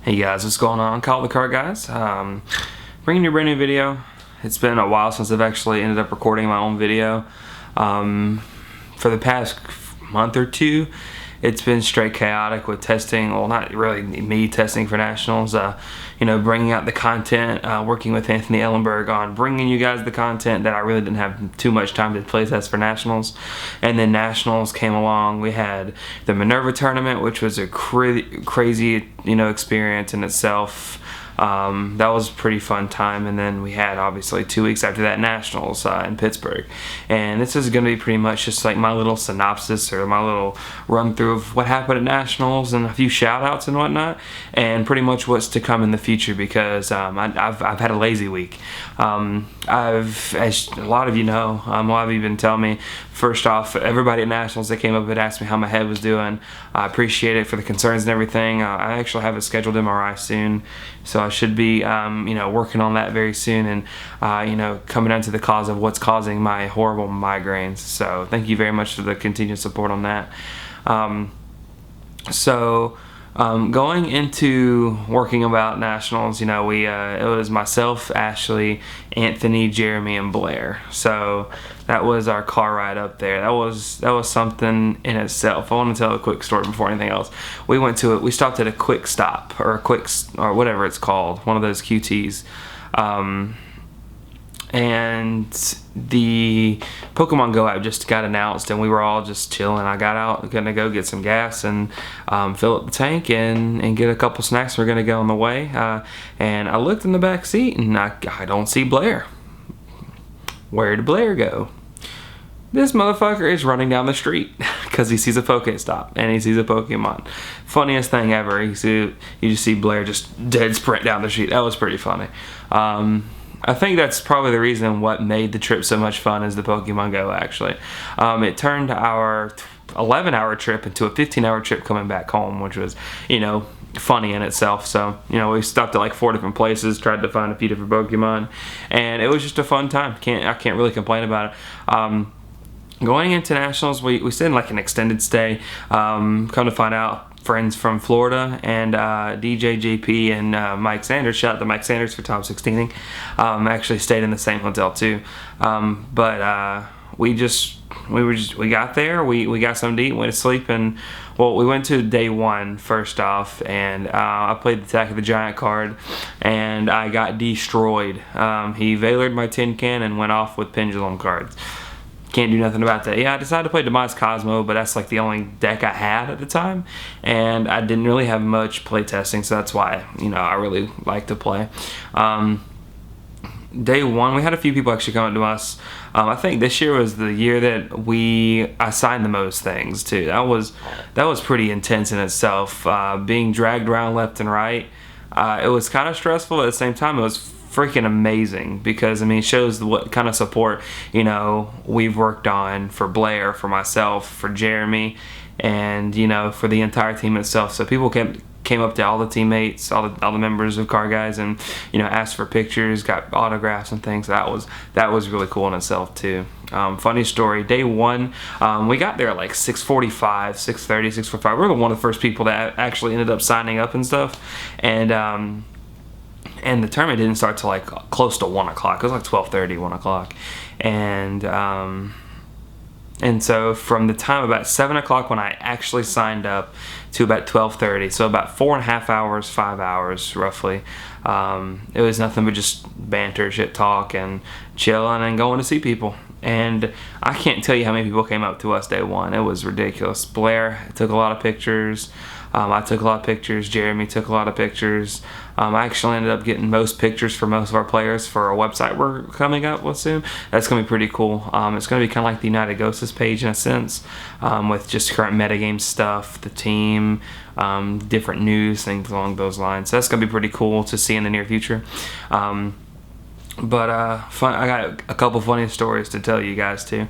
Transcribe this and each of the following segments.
Hey guys, what's going on? Call the Cart Guys. Bringing you a brand new video. It's been a while since I've actually ended up recording my own video. For the past month or two, it's been straight chaotic with testing. Well, not really me testing for nationals. Bringing out the content, working with Anthony Ellenberg on bringing you guys the content that I really didn't have too much time to play test for nationals. And then nationals came along. We had the Minerva tournament, which was a crazy, experience in itself. That was a pretty fun time, and then we had obviously 2 weeks after that nationals in Pittsburgh. And this is going to be pretty much just like my little synopsis or my little run through of what happened at nationals and a few shout outs and whatnot, and pretty much what's to come in the future, because I've had a lazy week. As a lot of you know, a lot of you have been telling me, first off, everybody at nationals that came up and asked me how my head was doing. I appreciate it for the concerns and everything. I actually have a scheduled MRI soon, so I should be working on that very soon, and coming down to the cause of what's causing my horrible migraines. So thank you very much for the continued support on that. Going into working about nationals, it was myself, Ashley, Anthony, Jeremy, and Blair. So that was our car ride up there. That was something in itself. I want to tell a quick story before anything else. We stopped at a quick stop, or whatever it's called, one of those QTs. And the Pokemon Go app just got announced, and we were all just chilling. I got out, gonna go get some gas and fill up the tank and get a couple snacks. We're gonna go on the way, and I looked in the back seat and I don't see Blair. Where did Blair go? This motherfucker is running down the street because he sees a Pokestop and he sees a Pokemon. Funniest thing ever. You just see Blair just dead sprint down the street. That was pretty funny. I think that's probably the reason what made the trip so much fun is the Pokemon Go, actually. It turned our 11-hour trip into a 15-hour trip coming back home, which was, funny in itself. So, we stopped at like 4 different places, tried to find a few different Pokemon, and it was just a fun time. I can't really complain about it. Going into nationals, we stayed in like an extended stay. Come to find out, friends from Florida and DJ JP and Mike Sanders. Shout out to Mike Sanders for top 16ing. Actually stayed in the same hotel too. We got there. We got something to eat, went to sleep, and we went to day 1 first off, and I played the Attack of the Giant card, and I got destroyed. He Veilered my tin can and went off with Pendulum cards. Can't do nothing about that. Yeah, I decided to play Demise Cosmo, but that's like the only deck I had at the time, and I didn't really have much play testing, so that's why I really like to play. Day 1, we had a few people actually come up to us. I think this year was the year that I signed the most things too. That was pretty intense in itself. Being dragged around left and right. It was kind of stressful. At the same time, it was freaking amazing, because it shows what kind of support we've worked on for Blair, for myself, for Jeremy, and for the entire team itself. So people came up to all the teammates, all the members of Car Guys, and asked for pictures, got autographs and things. That was really cool in itself too. Funny story, day 1, we got there at like 6:45, 6:30, 6:45. We were one of the first people that actually ended up signing up and stuff, and the tournament didn't start till like close to 1 o'clock. It was like 12:30, 1 o'clock. And so from the time about 7 o'clock when I actually signed up to about 12:30, so about 4.5 hours, 5 hours roughly, it was nothing but just banter, shit talk, and chilling and going to see people. And I can't tell you how many people came up to us day 1. It was ridiculous. Blair took a lot of pictures. I took a lot of pictures. Jeremy took a lot of pictures. I actually ended up getting most pictures for most of our players for a website we're coming up with soon. That's going to be pretty cool. It's going to be kind of like the United Ghostes page in a sense, with just current metagame stuff, the team, different news, things along those lines. So that's going to be pretty cool to see in the near future. Fun. I got a couple funny stories to tell you guys too.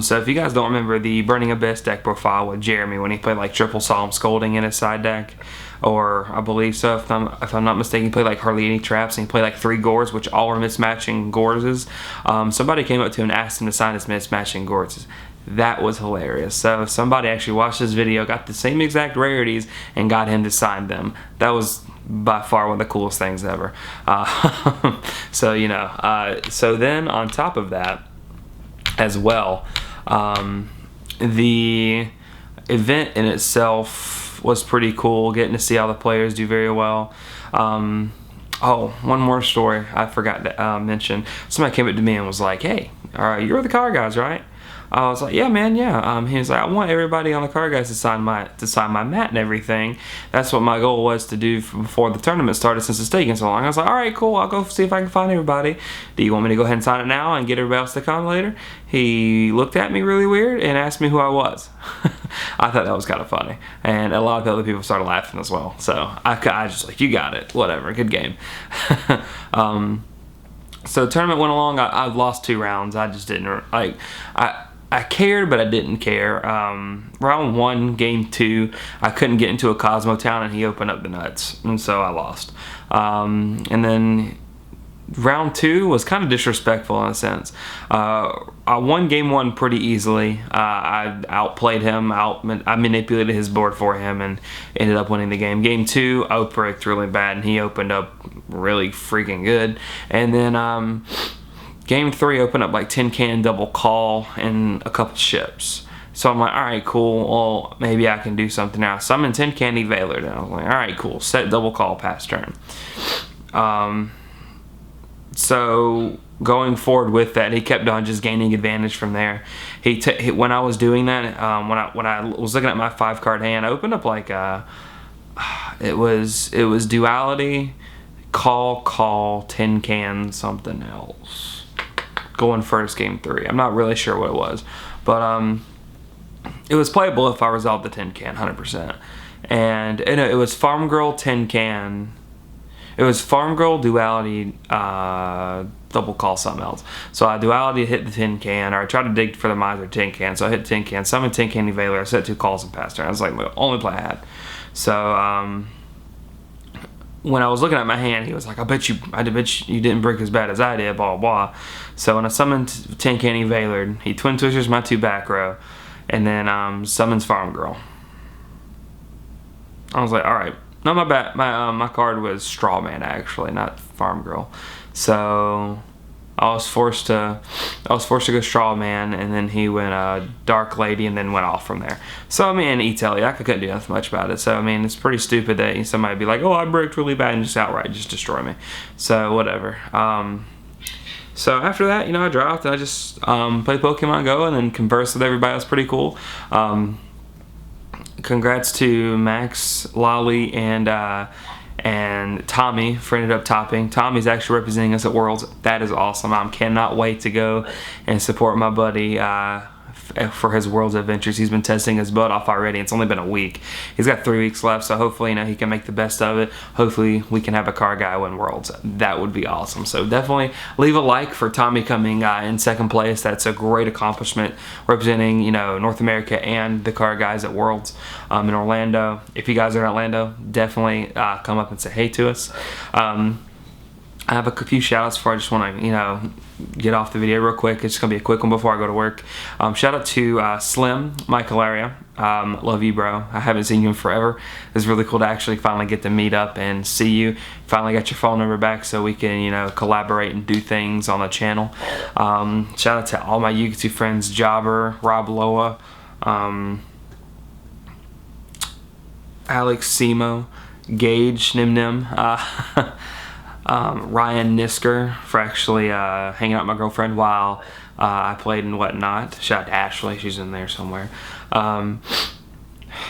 So if you guys don't remember the Burning Abyss deck profile with Jeremy when he played like triple Solemn Scolding in his side deck, or I believe so, if I'm not mistaken, he played like hardly any traps, and he played like 3 Gores, which all were mismatching Gorses. Somebody came up to him and asked him to sign his mismatching Gorses. That was hilarious. So somebody actually watched this video, got the same exact rarities, and got him to sign them. That was by far one of the coolest things ever. So so then on top of that as well, the event in itself was pretty cool, getting to see all the players do very well. Oh, one more story I forgot to mention. Somebody came up to me and was like, "Hey, you're the car guys, right?" I was like, "Yeah, man, yeah." He was like, "I want everybody on the car guys to sign my mat and everything. That's what my goal was to do before the tournament started, since it's taking so long." I was like, "All right, cool. I'll go see if I can find everybody. Do you want me to go ahead and sign it now and get everybody else to come later?" He looked at me really weird and asked me who I was. I thought that was kind of funny, and a lot of other people started laughing as well. So I just like, "You got it. Whatever. Good game." So the tournament went along. I lost 2 rounds. I just didn't like. I cared, but I didn't care. Round 1, game 2, I couldn't get into a Cosmo Town, and he opened up the nuts, and so I lost. And then round 2 was kind of disrespectful in a sense. I won game 1 pretty easily. I outplayed him. I manipulated his board for him and ended up winning the game. Game 2, I outbricked really bad, and he opened up really freaking good. And then game 3 opened up like tin can double call and a couple ships. So I'm like, all right, cool. Well, maybe I can do something now. So I'm in tin can Veiler, and I was like, all right, cool. Set double call, pass turn. So going forward with that, he kept on just gaining advantage from there. When I was doing that, when I was looking at my 5-card hand, I opened up like it was duality, call, tin can, something else. Going first, game 3. I'm not really sure what it was, but it was playable if I resolved the tin can 100%. And it was Farm Girl, tin can. It was Farm Girl, duality, double call, something else. So I duality hit the tin can, or I tried to dig for the miser tin can. So I hit tin can, summoned tin can Veiler. I set 2 calls and passed turn. I was like the only play I had. So when I was looking at my hand, he was like, I bet you didn't break as bad as I did, blah, blah. So when I summoned Tin Candy Veiler, he twin twisters my 2 back row, and then summons Farm Girl. I was like, all right. No, my card was Straw Man, actually, not Farm Girl. So I was forced to go Straw Man, and then he went Dark Lady, and then went off from there. So I mean, I couldn't do nothing much about it. So I mean, it's pretty stupid that somebody would be like, "Oh, I bricked really bad," and just outright just destroy me. So whatever. So after that, I dropped, and I just played Pokemon Go, and then conversed with everybody. It was pretty cool. Congrats to Max, Lolly, and Tommy for ended up topping. Tommy's actually representing us at Worlds. That is awesome. I cannot wait to go and support my buddy for his Worlds adventures. He's been testing his butt off already. It's only been a week. He's got 3 weeks left, so hopefully he can make the best of it. Hopefully we can have a car guy win Worlds. That would be awesome. So definitely leave a like for Tommy coming in 2nd place. That's a great accomplishment, representing North America and the car guys at Worlds in Orlando. If you guys are in Orlando, definitely come up and say hey to us. I have a few shout outs before I just want to get off the video real quick. It's just going to be a quick one before I go to work. Shout out to Slim, Michael Area. Love you, bro. I haven't seen you in forever. It's really cool to actually finally get to meet up and see you. Finally got your phone number back so we can, collaborate and do things on the channel. Shout out to all my Yu-Gi-Oh friends, Jobber, Rob Loa, Alex Simo, Gage, Nim Nim, Ryan Nisker for actually hanging out with my girlfriend while I played and whatnot. Shout out to Ashley, she's in there somewhere.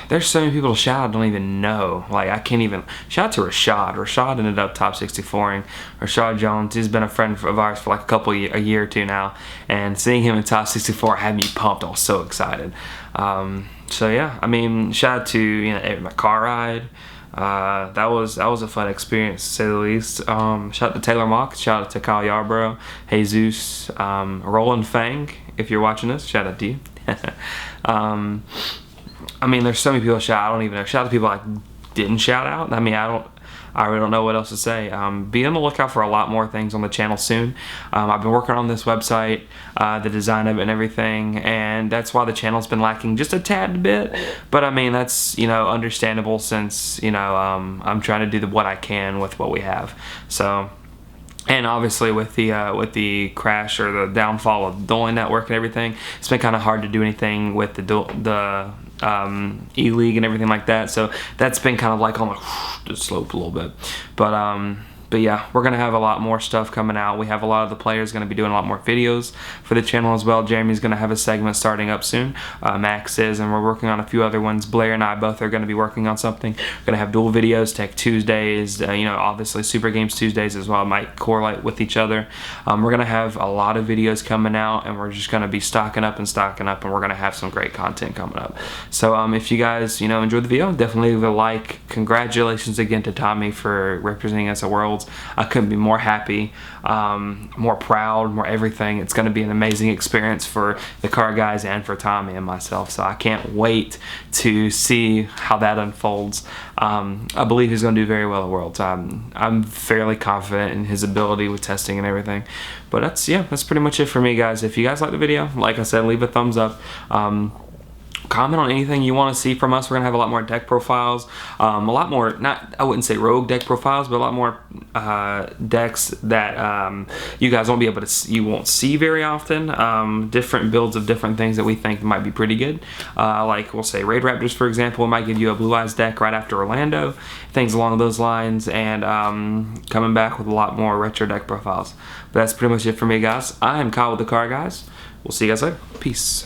There's so many people to shout out I don't even know. Like, I can't even. Shout out to Rashad. Rashad ended up top 64ing. Rashad Jones, he's been a friend of ours for like a year or 2 now. And seeing him in top 64 had me pumped. I was so excited. So yeah, I mean, shout out to my car ride. That was a fun experience to say the least. Shout out to Taylor Mock, shout out to Kyle Yarbrough, Jesus, Roland Fang, if you're watching this, shout out to you. I mean, there's so many people to shout out, I don't even know. Shout out to people I didn't shout out. I mean, I really don't know what else to say. Be on the lookout for a lot more things on the channel soon. I've been working on this website, the design of it and everything, and that's why the channel's been lacking just a tad bit. But I mean, that's, you know, understandable, since, you know, I'm trying to do what I can with what we have. So, and obviously with the crash or the downfall of the dueling network and everything, it's been kind of hard to do anything with the E-League and everything like that. So that's been kind of like on the slope a little bit. But yeah, we're going to have a lot more stuff coming out. We have a lot of the players going to be doing a lot more videos for the channel as well. Jeremy's going to have a segment starting up soon. Max is, and we're working on a few other ones. Blair and I both are going to be working on something. We're going to have dual videos, Tech Tuesdays, you know, obviously Super Games Tuesdays as well. It might correlate with each other. We're going to have a lot of videos coming out, and we're just going to be stocking up, and we're going to have some great content coming up. So if you guys, you know, enjoyed the video, definitely leave a like. Congratulations again to Tommy for representing us at Worlds. I couldn't be more happy, more proud, more everything. It's going to be an amazing experience for the car guys and for Tommy and myself. So I can't wait to see how that unfolds. I believe he's going to do very well at Worlds. I'm fairly confident in his ability with testing and everything. But that's pretty much it for me, guys. If you guys like the video, like I said, leave a thumbs up. Comment on anything you want to see from us. We're gonna have a lot more deck profiles, a lot more, I wouldn't say rogue deck profiles, but a lot more decks that you guys won't be able to, you won't see very often. Different builds of different things that we think might be pretty good. Like we'll say Raid Raptors, for example. We might give you a Blue Eyes deck right after Orlando, things along those lines, and coming back with a lot more retro deck profiles. But that's pretty much it for me, guys. I am Kyle with the Car Guys. We'll see you guys later. Peace.